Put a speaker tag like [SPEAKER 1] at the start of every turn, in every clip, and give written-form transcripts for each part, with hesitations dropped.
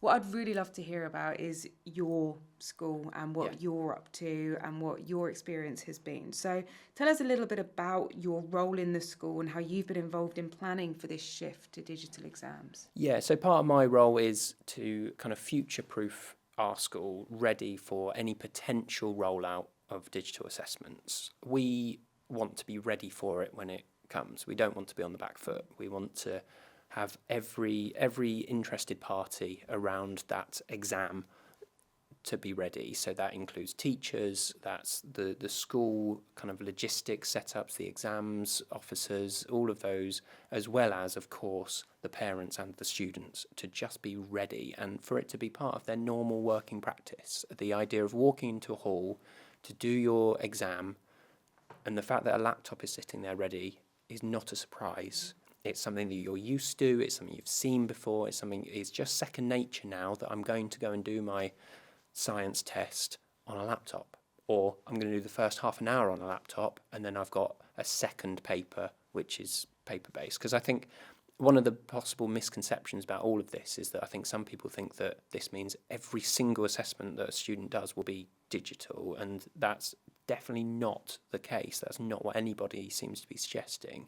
[SPEAKER 1] What I'd really love to hear about is your school and
[SPEAKER 2] Yeah.
[SPEAKER 1] what you're up to and what your experience has been. So tell us a little bit about your role in the school and how you've been involved in planning for this shift to digital exams.
[SPEAKER 2] Yeah, so part of my role is to kind of future-proof our school ready for any potential rollout of digital assessments. We want to be ready for it when it comes. We don't want to be on the back foot. We want to have every interested party around that exam to be ready. So that includes teachers, that's the school kind of logistics setups, the exams officers, all of those, as well as, of course, the parents and the students to just be ready and for it to be part of their normal working practice. The idea of walking into a hall to do your exam and the fact that a laptop is sitting there ready is not a surprise. It's something that you're used to, it's something you've seen before, it's just second nature now that I'm going to go and do my science test on a laptop, or I'm going to do the first half an hour on a laptop and then I've got a second paper which is paper based. Because I think one of the possible misconceptions about all of this is that I think some people think that this means every single assessment that a student does will be digital, and that's definitely not the case. That's not what anybody seems to be suggesting.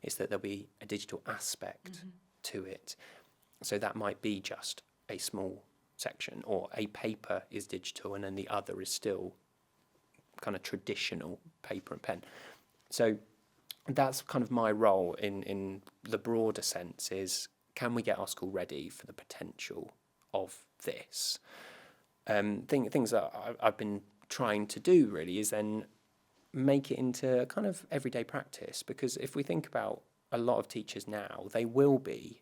[SPEAKER 2] It's that there'll be a digital aspect to it. So that might be just a small section, or a paper is digital and then the other is still kind of traditional paper and pen. So that's kind of my role in the broader sense, is can we get our school ready for the potential of this? Things that I've been trying to do really is then make it into kind of everyday practice, because if we think about a lot of teachers now, they will be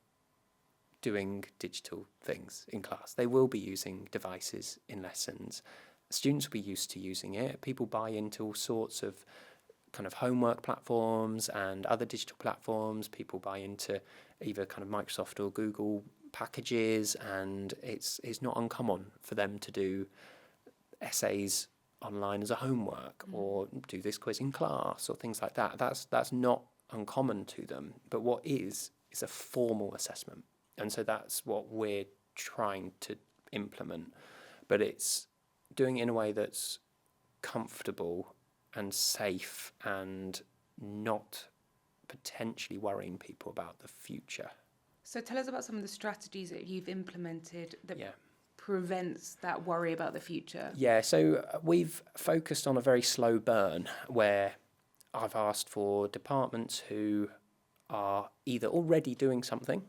[SPEAKER 2] doing digital things in class. They will be using devices in lessons. Students will be used to using it. People buy into all sorts of kind of homework platforms and other digital platforms. People buy into either kind of Microsoft or Google packages, and it's not uncommon for them to do essays online as a homework or do this quiz in class or things like that. That's not uncommon to them. But what is a formal assessment. And so that's what we're trying to implement. But it's doing it in a way that's comfortable and safe and not potentially worrying people about the future.
[SPEAKER 1] So tell us about some of the strategies that you've implemented that
[SPEAKER 2] Yeah.
[SPEAKER 1] prevents that worry about the future.
[SPEAKER 2] Yeah, so we've focused on a very slow burn where I've asked for departments who are either already doing something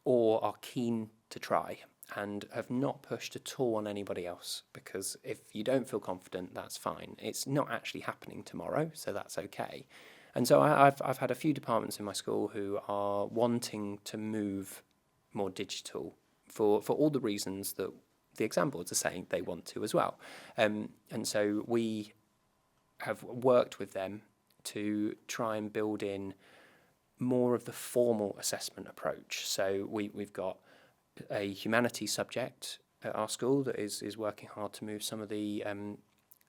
[SPEAKER 2] or are keen to try and have not pushed at all on anybody else, because if you don't feel confident, that's fine. It's not actually happening tomorrow, so that's okay. And so I've had a few departments in my school who are wanting to move more digital for all the reasons that the exam boards are saying they want to as well. And so we have worked with them to try and build in more of the formal assessment approach. So we've got a humanities subject at our school that is working hard to move some of the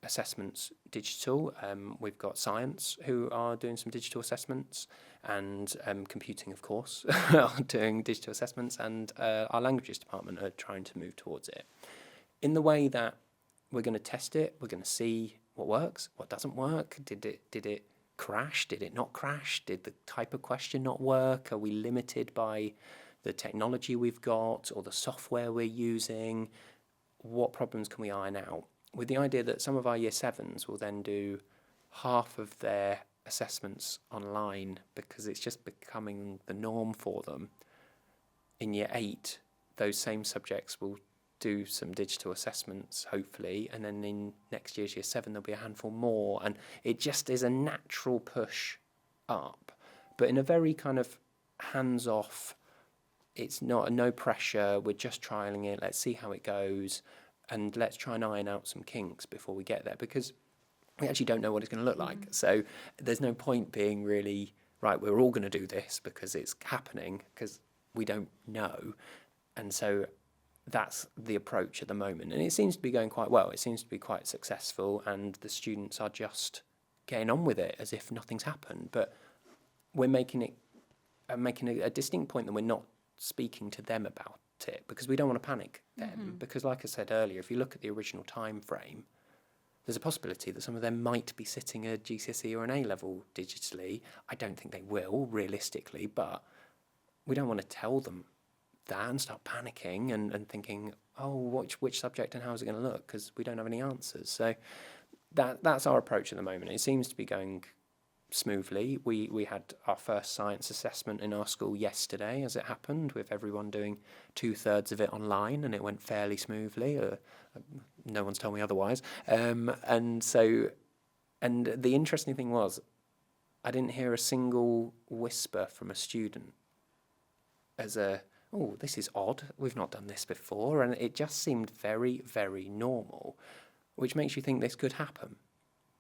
[SPEAKER 2] assessments digital. We've got science who are doing some digital assessments, and computing, of course, are doing digital assessments, and our languages department are trying to move towards it in the way that we're going to test it. We're going to see what works, what doesn't work. Did it crash? Did it not crash? Did the type of question not work? Are we limited by the technology we've got or the software we're using? What problems can we iron out? With the idea that some of our year sevens will then do half of their assessments online because it's just becoming the norm for them. In year 8, those same subjects will do some digital assessments, hopefully, and then in next year's year 7 there'll be a handful more, and it just is a natural push up, but in a very kind of hands-off. It's not no pressure, we're just trialing it, let's see how it goes, and let's try and iron out some kinks before we get there, because we actually don't know what it's going to look like. So there's no point being really, right, we're all going to do this because it's happening, because we don't know. And so that's the approach at the moment, and it seems to be going quite well. It seems to be quite successful, and the students are just getting on with it as if nothing's happened. But we're making a distinct point that we're not speaking to them about it, because we don't want to panic them. Because like I said earlier, if you look at the original time frame, there's a possibility that some of them might be sitting a GCSE or an A-level digitally. I don't think they will, realistically, but we don't want to tell them that and start panicking and thinking, oh, which subject and how is it going to look? Because we don't have any answers. So that's our approach at the moment. It seems to be going smoothly. We had our first science assessment in our school yesterday, as it happened, with everyone doing 2/3 of it online, and it went fairly smoothly. No one's told me otherwise. And the interesting thing was, I didn't hear a single whisper from a student as oh, this is odd, we've not done this before, and it just seemed very, very normal, which makes you think this could happen.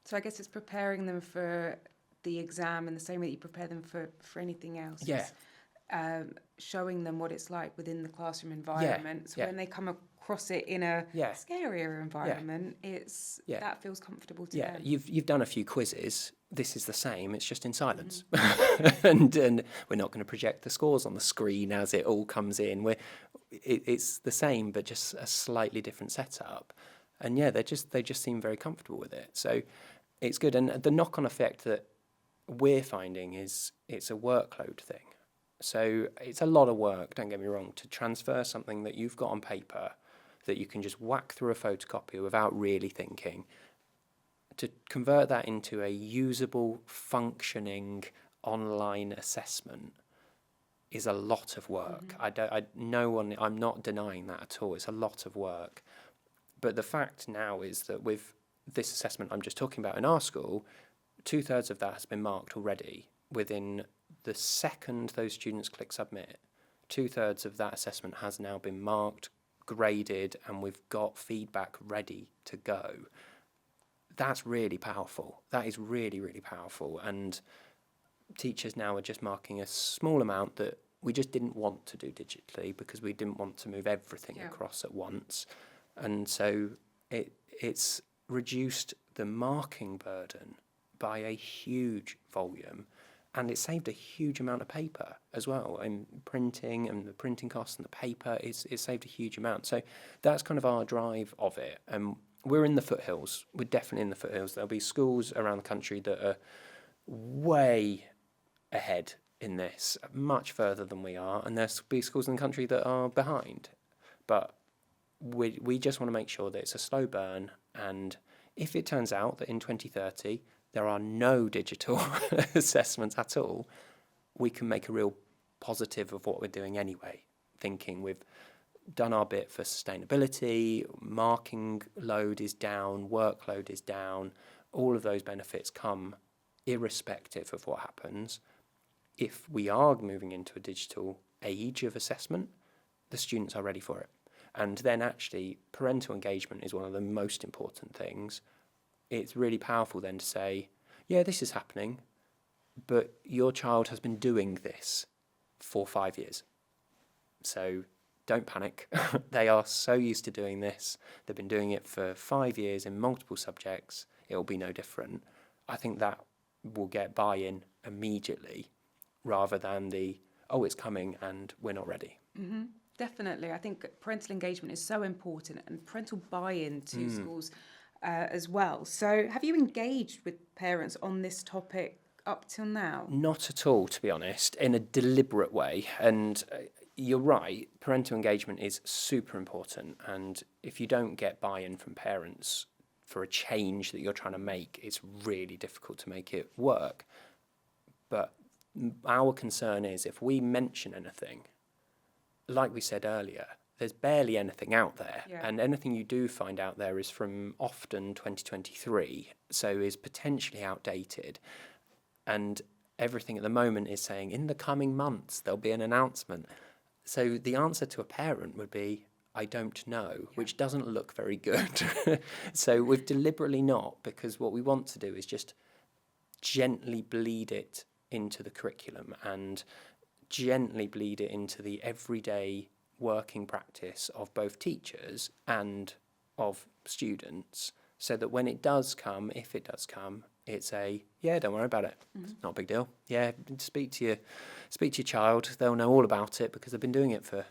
[SPEAKER 1] So I guess it's preparing them for the exam in the same way that you prepare them for anything else.
[SPEAKER 2] Yeah.
[SPEAKER 1] Showing them what it's like within the classroom environment. So when they come across it in a scarier environment, that feels comfortable to them.
[SPEAKER 2] You've done a few quizzes. This is the same. It's just in silence, and we're not going to project the scores on the screen as it all comes in. It's the same, but just a slightly different setup. And they just seem very comfortable with it. So it's good. And the knock-on effect that we're finding is it's a workload thing. So it's a lot of work, don't get me wrong, to transfer something that you've got on paper that you can just whack through a photocopier without really thinking, to convert that into a usable, functioning online assessment is a lot of work. I'm not denying that at all. It's a lot of work. But the fact now is that with this assessment I'm just talking about in our school, 2/3 of that has been marked already. Within the second those students click submit, 2/3 of that assessment has now been marked, graded, and we've got feedback ready to go. That's really powerful. That is really, really powerful. And teachers now are just marking a small amount that we just didn't want to do digitally because we didn't want to move everything across at once. And so it's reduced the marking burden by a huge volume, and it saved a huge amount of paper as well, and printing and the printing costs and the paper, it saved a huge amount. So that's kind of our drive of it. We're in the foothills. We're definitely in the foothills. There'll be schools around the country that are way ahead in this, much further than we are, and there'll be schools in the country that are behind. But we just want to make sure that it's a slow burn, and if it turns out that in 2030 there are no digital assessments at all, we can make a real positive of what we're doing anyway, thinking we've done our bit for sustainability, marking load is down, workload is down, all of those benefits come irrespective of what happens. If we are moving into a digital age of assessment, the students are ready for it. And then actually parental engagement is one of the most important things. It's really powerful then to say, yeah, this is happening, but your child has been doing this for 5 years. So don't panic. They are so used to doing this. They've been doing it for 5 years in multiple subjects. It will be no different. I think that will get buy-in immediately rather than it's coming and we're not ready.
[SPEAKER 1] Mm-hmm. Definitely. I think parental engagement is so important, and parental buy-in to schools as well. So have you engaged with parents on this topic up till now?
[SPEAKER 2] Not at all, to be honest, in a deliberate way. And you're right, parental engagement is super important. And if you don't get buy-in from parents for a change that you're trying to make, it's really difficult to make it work. But our concern is if we mention anything, like we said earlier, there's barely anything out there. Yeah. And anything you do find out there is from often 2023, so is potentially outdated. And everything at the moment is saying, in the coming months, there'll be an announcement. So the answer to a parent would be, I don't know, which doesn't look very good. So we've deliberately not, because what we want to do is just gently bleed it into the curriculum and gently bleed it into the everyday working practice of both teachers and of students, so that when it does come, if it does come, it's don't worry about it. Mm-hmm. It's not a big deal. Yeah, speak to your child. They'll know all about it because they've been doing it for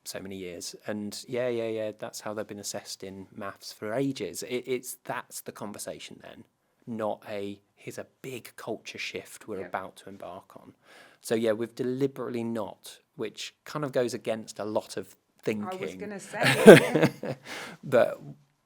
[SPEAKER 2] so many years. And yeah, that's how they've been assessed in maths for ages. That's the conversation then, not here's a big culture shift we're about to embark on. So yeah, we've deliberately not, which kind of goes against a lot of thinking.
[SPEAKER 1] I was going to say.
[SPEAKER 2] But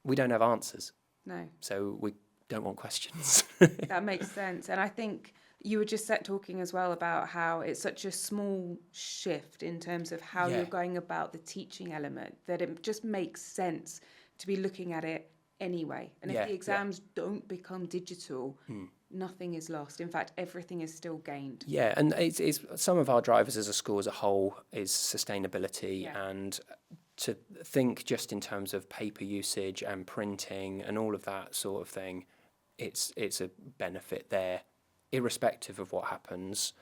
[SPEAKER 2] we don't have answers.
[SPEAKER 1] No.
[SPEAKER 2] So we don't want questions.
[SPEAKER 1] That makes sense. And I think you were just talking as well about how it's such a small shift in terms of how you're going about the teaching element, that it just makes sense to be looking at it anyway. And if the exams don't become digital, nothing is lost. In fact, everything is still gained.
[SPEAKER 2] Yeah, and it's some of our drivers as a school as a whole is sustainability, and to think just in terms of paper usage and printing and all of that sort of thing, it's a benefit there, irrespective of what happens.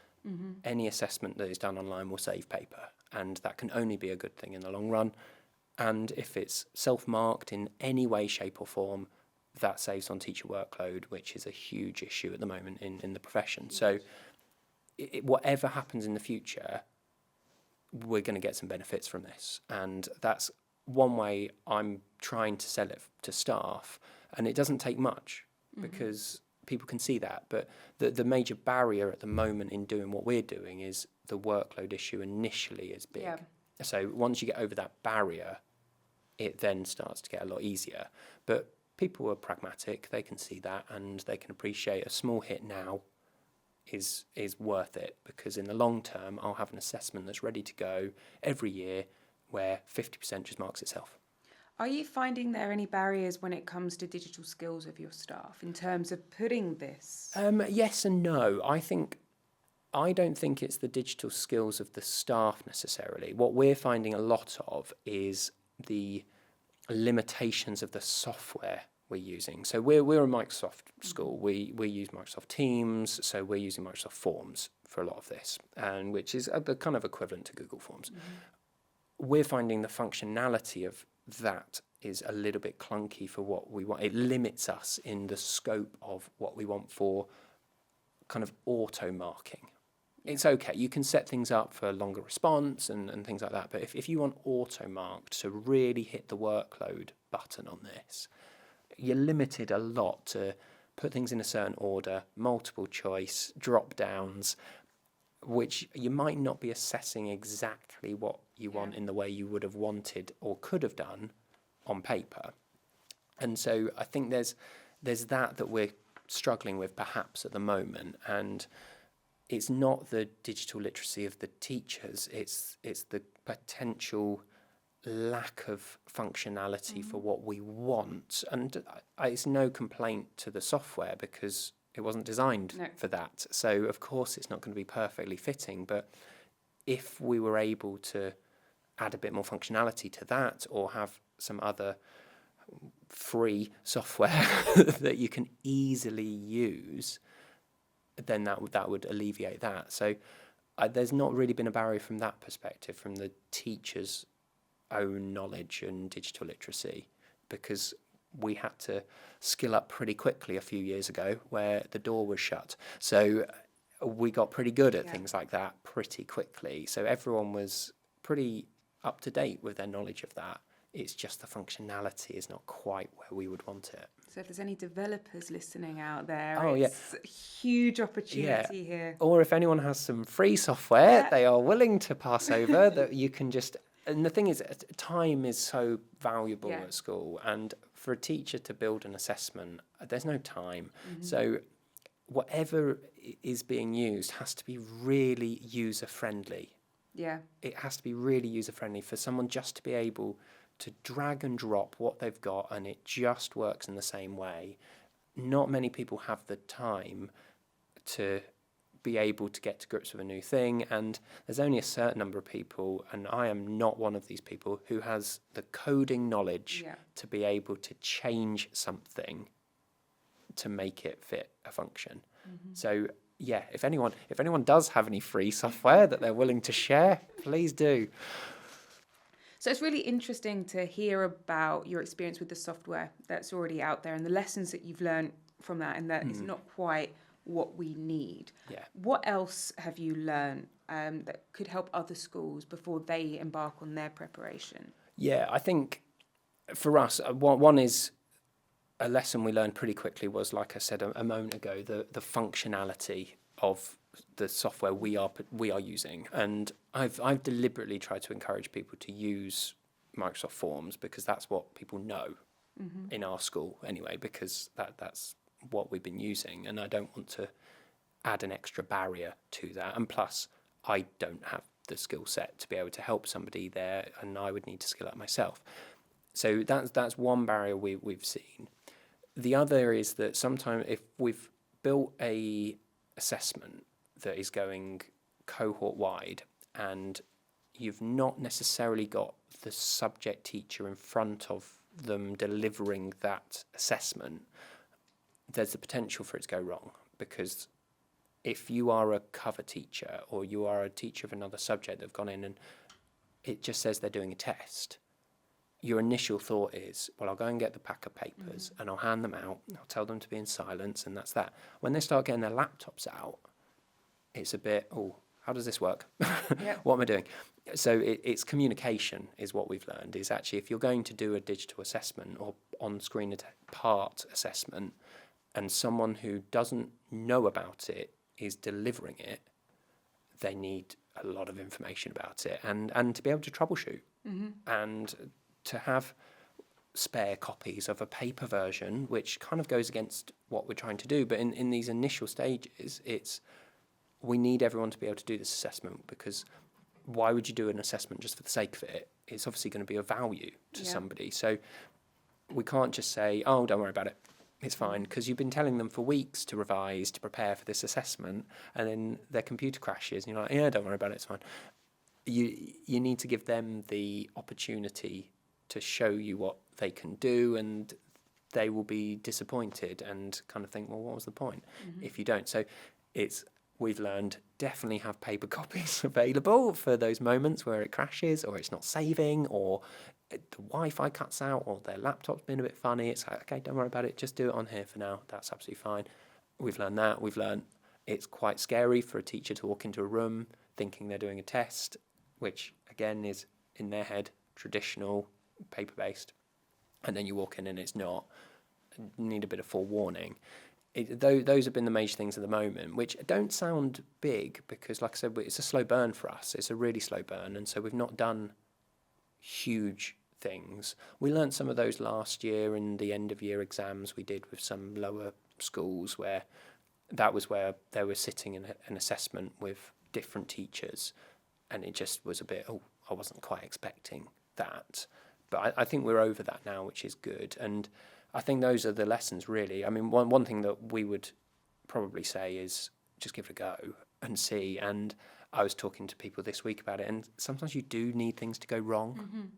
[SPEAKER 2] Any assessment that is done online will save paper, and that can only be a good thing in the long run. And if it's self-marked in any way, shape or form, that saves on teacher workload, which is a huge issue at the moment in the profession. So whatever happens in the future, we're going to get some benefits from this. And that's one way I'm trying to sell it to staff. And it doesn't take much because people can see that. But the major barrier at the moment in doing what we're doing is the workload issue initially is big. Yeah. So once you get over that barrier, it then starts to get a lot easier. But people are pragmatic, they can see that, and they can appreciate a small hit now is worth it, because in the long term I'll have an assessment that's ready to go every year where 50% just marks itself.
[SPEAKER 1] Are you finding there any barriers when it comes to digital skills of your staff in terms of putting this?
[SPEAKER 2] Yes and no. I don't think it's the digital skills of the staff necessarily. What we're finding a lot of is the limitations of the software we're using. So we're a Microsoft school. We use Microsoft Teams, so we're using Microsoft Forms for a lot of this, and which is the kind of equivalent to Google Forms. We're finding the functionality of that is a little bit clunky for what we want. It limits us in the scope of what we want for kind of auto marking. It's okay, you can set things up for longer response and things like that, but if you want auto-marked to really hit the workload button on this, you're limited a lot to put things in a certain order, multiple choice, drop-downs, which you might not be assessing exactly what you want in the way you would have wanted or could have done on paper. And so I think there's that we're struggling with perhaps at the moment, and it's not the digital literacy of the teachers, it's the potential lack of functionality for what we want. And it's no complaint to the software because it wasn't designed for that. So of course it's not going to be perfectly fitting, but if we were able to add a bit more functionality to that, or have some other free software that you can easily use, then that would alleviate that. So there's not really been a barrier from that perspective, from the teacher's own knowledge and digital literacy, because we had to skill up pretty quickly a few years ago where the door was shut. So we got pretty good at things like that pretty quickly. So everyone was pretty up to date with their knowledge of that. It's just the functionality is not quite where we would want it.
[SPEAKER 1] So if there's any developers listening out there, it's a huge opportunity here.
[SPEAKER 2] Or if anyone has some free software they are willing to pass over, that you can just... And the thing is, time is so valuable at school. And for a teacher to build an assessment, there's no time. So whatever is being used has to be really user-friendly. Yeah. It has to be really user-friendly for someone just to be able to drag and drop what they've got and it just works in the same way. Not many people have the time to be able to get to grips with a new thing, and there's only a certain number of people, and I am not one of these people, who has the coding knowledge to be able to change something to make it fit a function. So if anyone does have any free software that they're willing to share, please do.
[SPEAKER 1] So it's really interesting to hear about your experience with the software that's already out there and the lessons that you've learned from that, and that it's not quite what we need.
[SPEAKER 2] Yeah.
[SPEAKER 1] What else have you learned that could help other schools before they embark on their preparation?
[SPEAKER 2] Yeah, I think for us, one is a lesson we learned pretty quickly was, like I said a moment ago, the functionality of the software we are using, and I've deliberately tried to encourage people to use Microsoft Forms because that's what people know in our school anyway, because that's what we've been using, and I don't want to add an extra barrier to that. And plus, I don't have the skill set to be able to help somebody there, and I would need to skill up myself. So that's one barrier we've seen. The other is that sometimes if we've built a assessment that is going cohort wide and you've not necessarily got the subject teacher in front of them delivering that assessment, there's the potential for it to go wrong, because if you are a cover teacher or you are a teacher of another subject that have gone in and it just says they're doing a test, your initial thought is, well, I'll go and get the pack of papers and I'll hand them out, I'll tell them to be in silence, and that's that. When they start getting their laptops out, it's a bit, oh, how does this work?
[SPEAKER 1] Yep.
[SPEAKER 2] What am I doing? So it's communication is what we've learned, is actually if you're going to do a digital assessment or on-screen part assessment and someone who doesn't know about it is delivering it, they need a lot of information about it and to be able to troubleshoot and to have spare copies of a paper version, which kind of goes against what we're trying to do. But in these initial stages, we need everyone to be able to do this assessment, because why would you do an assessment just for the sake of it? It's obviously going to be of value to somebody. So we can't just say, oh, don't worry about it, it's fine, because you've been telling them for weeks to revise, to prepare for this assessment, and then their computer crashes, and you're like, yeah, don't worry about it, it's fine. You need to give them the opportunity to show you what they can do, and they will be disappointed and kind of think, well, what was the point if you don't? So we've learned, definitely have paper copies available for those moments where it crashes or it's not saving or the Wi-Fi cuts out or their laptop's been a bit funny. It's like, okay, don't worry about it, just do it on here for now, that's absolutely fine. We've learned that. We've learned it's quite scary for a teacher to walk into a room thinking they're doing a test, which again is in their head traditional, paper-based, and then you walk in and it's not. Need a bit of forewarning. Those have been the major things at the moment, which don't sound big because, like I said, it's a slow burn for us. It's a really slow burn, and so we've not done huge things. We learnt some of those last year in the end-of-year exams we did with some lower schools, where that was where they were sitting in an assessment with different teachers, and it just was a bit, oh, I wasn't quite expecting that. But I think we're over that now, which is good. And I think those are the lessons, really. I mean, one thing that we would probably say is just give it a go and see. And I was talking to people this week about it, and sometimes you do need things to go wrong.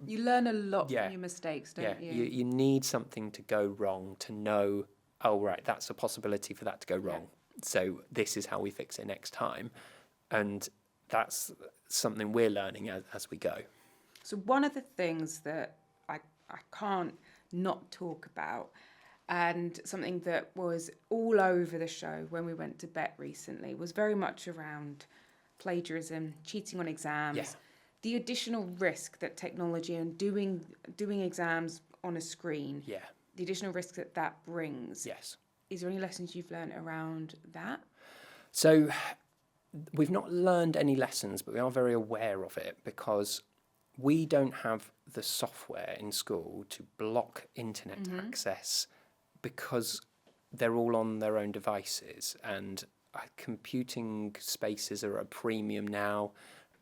[SPEAKER 1] You learn a lot from your mistakes, don't you?
[SPEAKER 2] You need something to go wrong to know, oh, right, that's a possibility for that to go wrong. So this is how we fix it next time. And that's something we're learning as we go.
[SPEAKER 1] So one of the things that I can't not talk about, and something that was all over the show when we went to Bet recently, was very much around plagiarism, cheating on exams, the additional risk that technology and doing exams on a screen, the additional risk that brings.
[SPEAKER 2] Yes.
[SPEAKER 1] Is there any lessons you've learned around that?
[SPEAKER 2] So we've not learned any lessons, but we are very aware of it, because we don't have the software in school to block internet access, because they're all on their own devices, and computing spaces are at a premium now,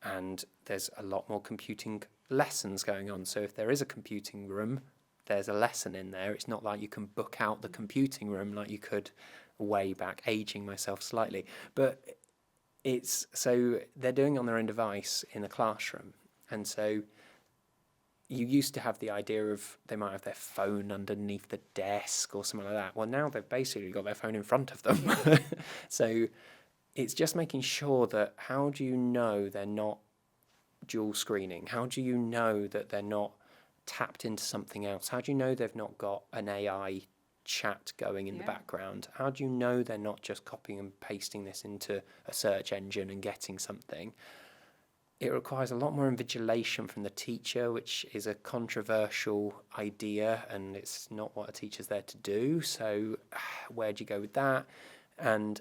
[SPEAKER 2] and there's a lot more computing lessons going on. So if there is a computing room, there's a lesson in there. It's not like you can book out the computing room like you could way back, aging myself slightly. But so they're doing it on their own device in a classroom. And so you used to have the idea of they might have their phone underneath the desk or something like that. Well, now they've basically got their phone in front of them. So it's just making sure that, how do you know they're not dual screening? How do you know that they're not tapped into something else? How do you know they've not got an AI chat going in the background? How do you know they're not just copying and pasting this into a search engine and getting something? It requires a lot more invigilation from the teacher, which is a controversial idea, and it's not what a teacher's there to do. So where do you go with that? And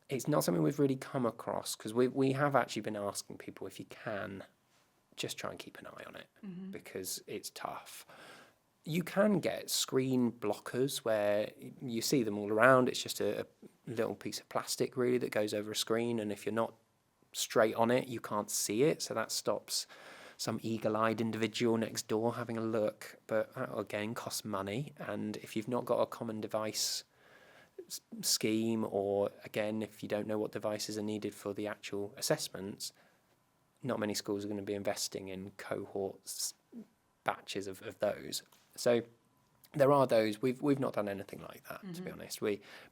[SPEAKER 2] it's not something we've really come across, because we have actually been asking people, if you can, just try and keep an eye on it, because it's tough. You can get screen blockers where you see them all around. It's just a little piece of plastic, really, that goes over a screen, and if you're not straight on it, you can't see it, so that stops some eagle-eyed individual next door having a look. But that, again, costs money, and if you've not got a common device scheme, or again, if you don't know what devices are needed for the actual assessments, not many schools are going to be investing in cohorts, batches of those. So there are those. We've not done anything like that, to be honest.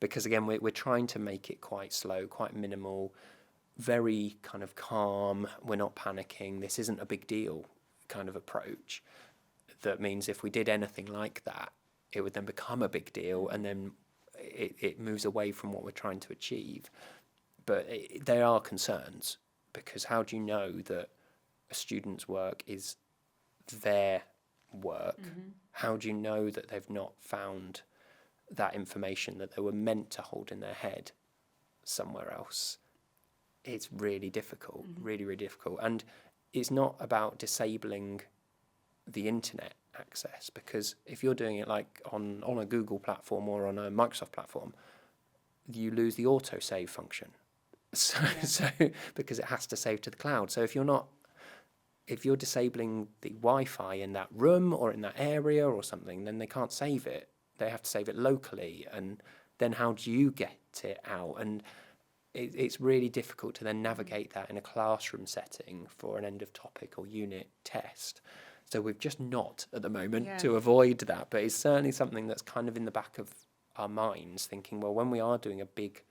[SPEAKER 2] Because again, we're trying to make it quite slow, quite minimal, very kind of calm. We're not panicking. This isn't a big deal kind of approach. That means if we did anything like that, it would then become a big deal, and then it moves away from what we're trying to achieve. But there are concerns, because how do you know that a student's work is their work? How do you know that they've not found that information that they were meant to hold in their head somewhere else? It's really difficult, really, really difficult. And it's not about disabling the internet access, because if you're doing it like on a Google platform or on a Microsoft platform, you lose the autosave function. So because it has to save to the cloud. So if you're disabling the Wi-Fi in that room or in that area or something, then they can't save it. They have to save it locally, and then how do you get it out? And it's really difficult to then navigate that in a classroom setting for an end of topic or unit test. So we've just not at the moment to avoid that, but it's certainly something that's kind of in the back of our minds, thinking, well, when we are doing a big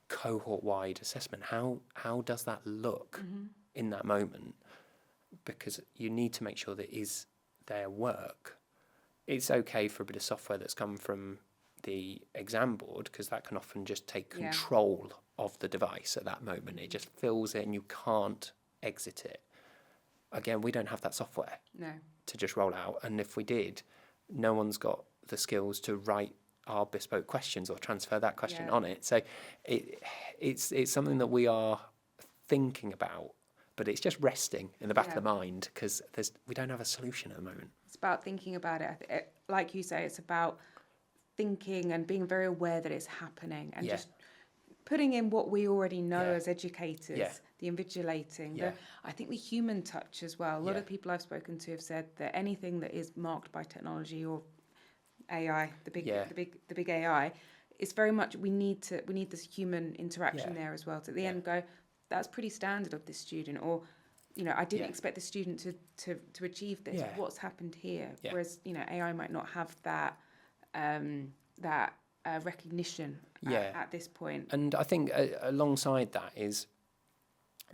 [SPEAKER 2] cohort-wide assessment, how does that look in that moment? Because you need to make sure that is their work. It's okay for a bit of software that's come from the exam board, because that can often just take control of the device at that moment. It just fills it and you can't exit it. Again, we don't have that software to just roll out, and if we did, no one's got the skills to write our bespoke questions or transfer that question on it. So it's something that we are thinking about, but it's just resting in the back of the mind, because we don't have a solution at the moment.
[SPEAKER 1] It's about thinking about it. Like you say, it's about thinking and being very aware that it's happening, and just putting in what we already know as educators, the invigilating, I think the human touch as well. A lot of people I've spoken to have said that anything that is marked by technology or AI, the big AI, it's very much we need this human interaction there as well. To at the end go, that's pretty standard of this student, or I didn't expect the student to achieve this. What's happened here? Whereas AI might not have that recognition at this point.
[SPEAKER 2] And I think alongside that is,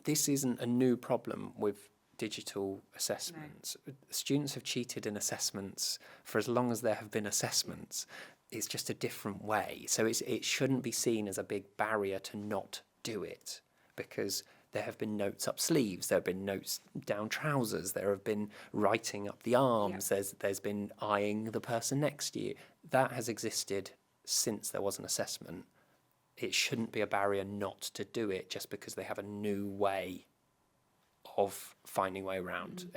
[SPEAKER 2] this isn't a new problem with digital assessments. Students have cheated in assessments for as long as there have been assessments. It's just a different way. So it shouldn't be seen as a big barrier to not do it, because there have been notes up sleeves, there have been notes down trousers, there have been writing up the arms, there's been eyeing the person next to you. That has existed since there was an assessment. It shouldn't be a barrier not to do it just because they have a new way of finding a way around.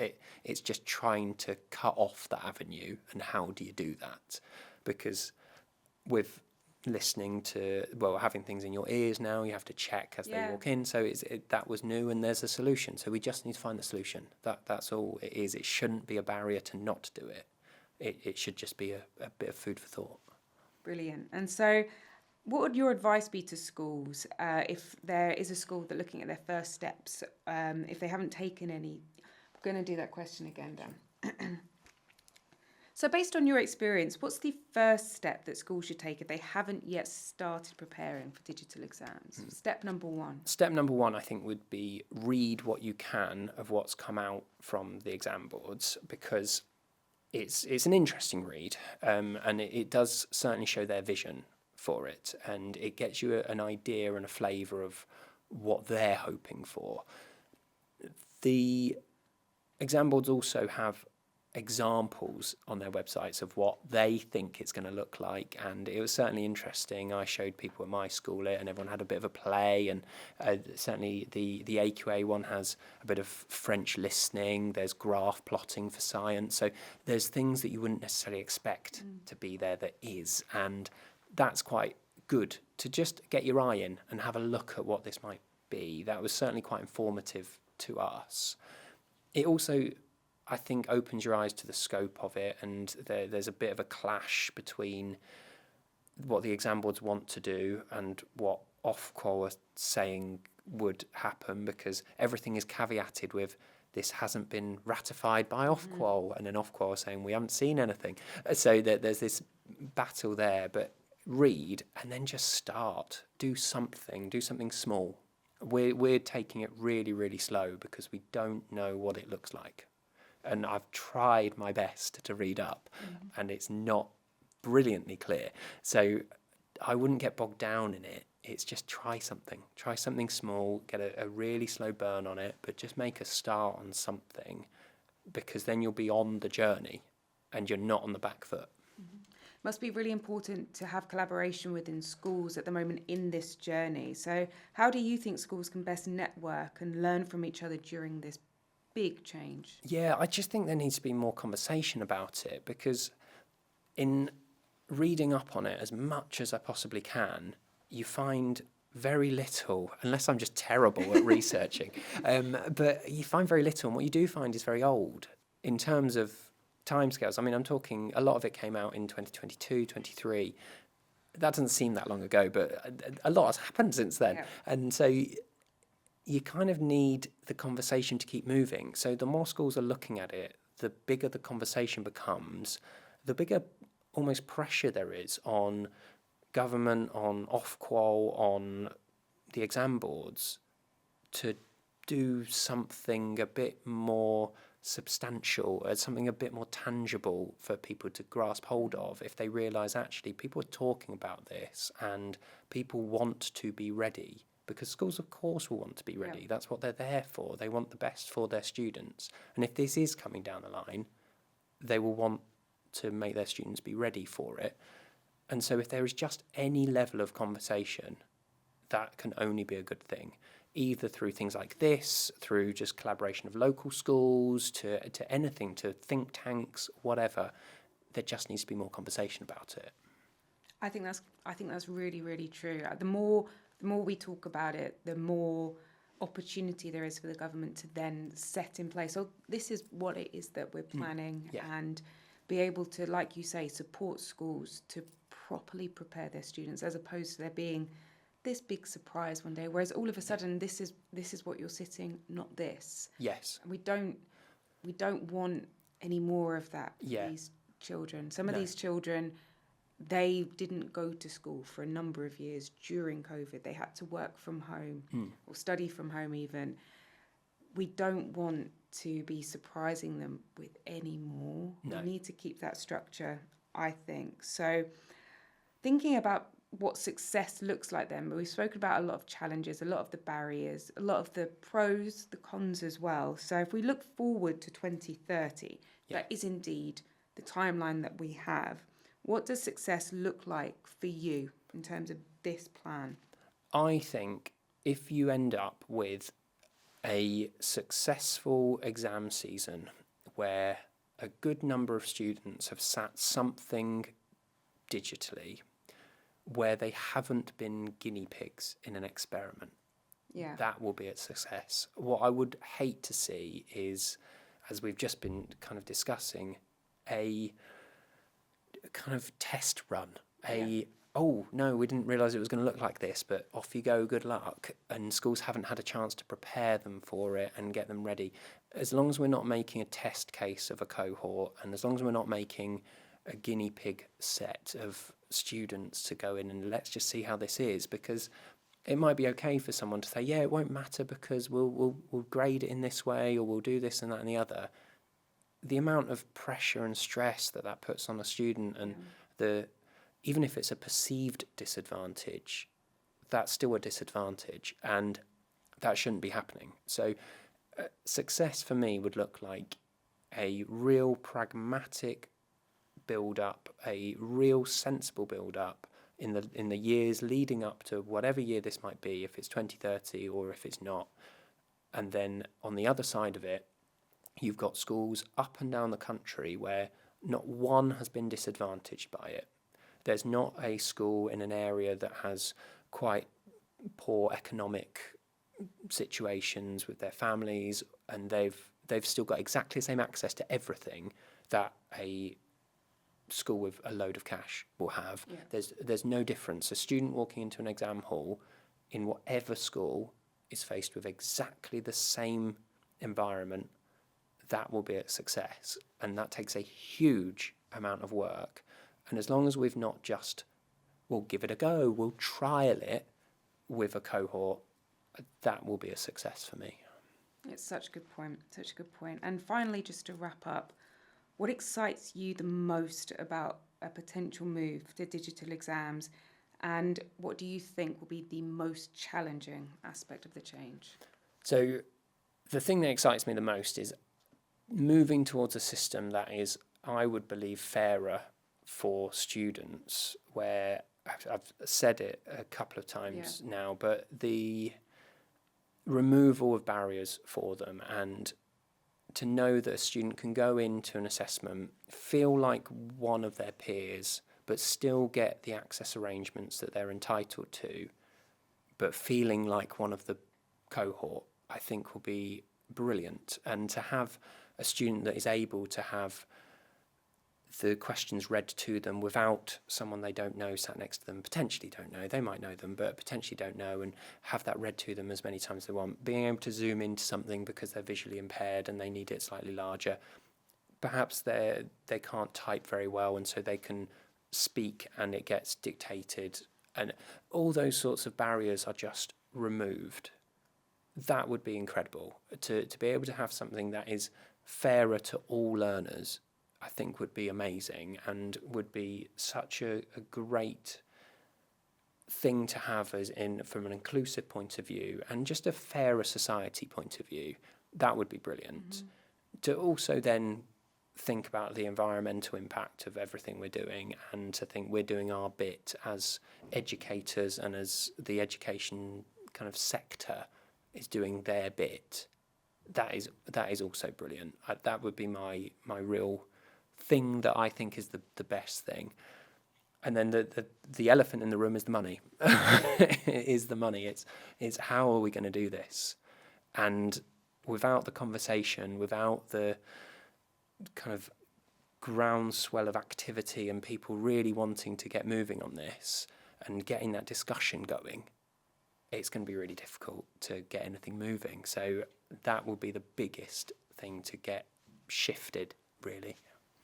[SPEAKER 2] It's just trying to cut off that avenue, and how do you do that? Because with listening to, having things in your ears now, you have to check as they walk in, so that was new, and there's a solution, so we just need to find the solution. That's all it is. It shouldn't be a barrier to not do it. It should just be a bit of food for thought.
[SPEAKER 1] Brilliant. And so what would your advice be to schools if there is a school that looking at their first steps, if they haven't taken any? I'm going to do that question again, Dan. So based on your experience, what's the first step that schools should take if they haven't yet started preparing for digital exams? Step number one. Step
[SPEAKER 2] number one, I think, would be read what you can of what's come out from the exam boards, because it's an interesting read, and it does certainly show their vision for it, and it gets you an idea and a flavour of what they're hoping for. The exam boards also have examples on their websites of what they think it's going to look like, and it was certainly interesting. I showed people at my school it, and everyone had a bit of a play, and certainly the AQA one has a bit of French listening, there's graph plotting for science, so there's things that you wouldn't necessarily expect to be there that is, and that's quite good to just get your eye in and have a look at what this might be. That was certainly quite informative to us. It also, I think, opens your eyes to the scope of it, and there's a bit of a clash between what the exam boards want to do and what Ofqual are saying would happen, because everything is caveated with this hasn't been ratified by Ofqual, and then Ofqual are saying we haven't seen anything. So there's this battle there, but read and then just start. Do something small. We're taking it really, really slow because we don't know what it looks like. And I've tried my best to read up, and it's not brilliantly clear. So I wouldn't get bogged down in it. It's just try something small, get a really slow burn on it, but just make a start on something, because then you'll be on the journey and you're not on the back foot.
[SPEAKER 1] Must be really important to have collaboration within schools at the moment in this journey. So how do you think schools can best network and learn from each other during this big change?
[SPEAKER 2] Yeah, I just think there needs to be more conversation about it, because in reading up on it as much as I possibly can, you find very little, unless I'm just terrible at researching, but you find very little, and what you do find is very old in terms of timescales. I mean, I'm talking, a lot of it came out in 2022, 23. That doesn't seem that long ago, but a lot has happened since then.
[SPEAKER 1] Yeah.
[SPEAKER 2] And so you kind of need the conversation to keep moving. So the more schools are looking at it, the bigger the conversation becomes, the bigger almost pressure there is on government, on Ofqual, on the exam boards to do something a bit more substantial, something a bit more tangible for people to grasp hold of, if they realise actually people are talking about this and people want to be ready. Because schools, of course, will want to be ready. Yeah. That's what they're there for. They want the best for their students. And if this is coming down the line, they will want to make their students be ready for it. And so if there is just any level of conversation, that can only be a good thing, either through things like this, through just collaboration of local schools, to anything, to think tanks, whatever. There just needs to be more conversation about it.
[SPEAKER 1] I think that's really, really true. The more we talk about it, the more opportunity there is for the government to then set in place, oh, this is what it is that we're planning, and be able to, like you say, support schools to properly prepare their students, as opposed to there being this big surprise one day, whereas all of a sudden this is what you're sitting, not this.
[SPEAKER 2] Yes.
[SPEAKER 1] We don't want any more of that for these children. Some of these children, they didn't go to school for a number of years during COVID. They had to work from home or study from home even. We don't want to be surprising them with any more. No. We need to keep that structure, I think. So thinking about what success looks like then, but we've spoken about a lot of challenges, a lot of the barriers, a lot of the pros, the cons as well. So if we look forward to 2030, that is indeed the timeline that we have. What does success look like for you in terms of this plan?
[SPEAKER 2] I think if you end up with a successful exam season where a good number of students have sat something digitally, where they haven't been guinea pigs in an experiment, that will be a success. What I would hate to see is, as we've just been kind of discussing, a kind of test run, oh no, we didn't realise it was going to look like this, but off you go, good luck, and schools haven't had a chance to prepare them for it and get them ready. As long as we're not making a test case of a cohort, and as long as we're not making a guinea pig set of students to go in and let's just see how this is, because it might be okay for someone to say, yeah, it won't matter because we'll grade it in this way, or we'll do this and that and the other. the amount of pressure and stress that puts on a student, and even if it's a perceived disadvantage, that's still a disadvantage, and that shouldn't be happening. So success for me would look like a real pragmatic build-up, a real sensible build-up in the years leading up to whatever year this might be, if it's 2030 or if it's not. And then on the other side of it, you've got schools up and down the country where not one has been disadvantaged by it. There's not a school in an area that has quite poor economic situations with their families, and they've still got exactly the same access to everything that a school with a load of cash will have. There's no difference. A student walking into an exam hall in whatever school is faced with exactly the same environment. That will be a success, and that takes a huge amount of work. And as long as we've not just, we'll give it a go, we'll trial it with a cohort, that will be a success for me.
[SPEAKER 1] It's such a good point, such a good point. And finally, just to wrap up, what excites you the most about a potential move to digital exams, and what do you think will be the most challenging aspect of the change?
[SPEAKER 2] So the thing that excites me the most is moving towards a system that is, I would believe, fairer for students, where I've said it a couple of times now, but the removal of barriers for them, and to know that a student can go into an assessment, feel like one of their peers, but still get the access arrangements that they're entitled to, but feeling like one of the cohort, I think will be brilliant. And to have a student that is able to have the questions read to them without someone they don't know sat next to them, potentially don't know, they might know them, but potentially don't know, and have that read to them as many times as they want. Being able to zoom into something because they're visually impaired and they need it slightly larger. Perhaps they can't type very well, and so they can speak and it gets dictated, and all those sorts of barriers are just removed. That would be incredible. To be able to have something that is fairer to all learners, I think would be amazing, and would be such a great thing to have as in from an inclusive point of view and just a fairer society point of view. That would be brilliant. Mm-hmm. To also then think about the environmental impact of everything we're doing, and to think we're doing our bit as educators and as the education kind of sector is doing their bit. That is also brilliant. That would be my real thing that I think is the best thing. And then the elephant in the room is the money. It is the money. It's how are we going to do this? And without the conversation, without the kind of groundswell of activity and people really wanting to get moving on this and getting that discussion going, it's going to be really difficult to get anything moving. So that will be the biggest thing to get shifted, really.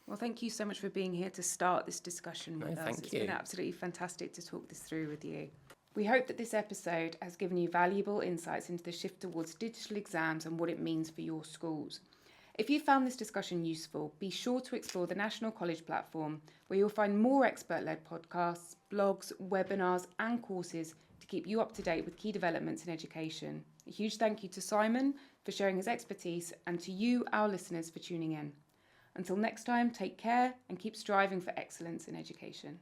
[SPEAKER 1] Well, thank you so much for being here to start this discussion with us.
[SPEAKER 2] Thank you.
[SPEAKER 1] It's been absolutely fantastic to talk this through with you. We hope that this episode has given you valuable insights into the shift towards digital exams and what it means for your schools. If you found this discussion useful, be sure to explore the National College platform, where you'll find more expert-led podcasts, blogs, webinars and courses to keep you up to date with key developments in education. A huge thank you to Simon for sharing his expertise, and to you, our listeners, for tuning in. Until next time, take care and keep striving for excellence in education.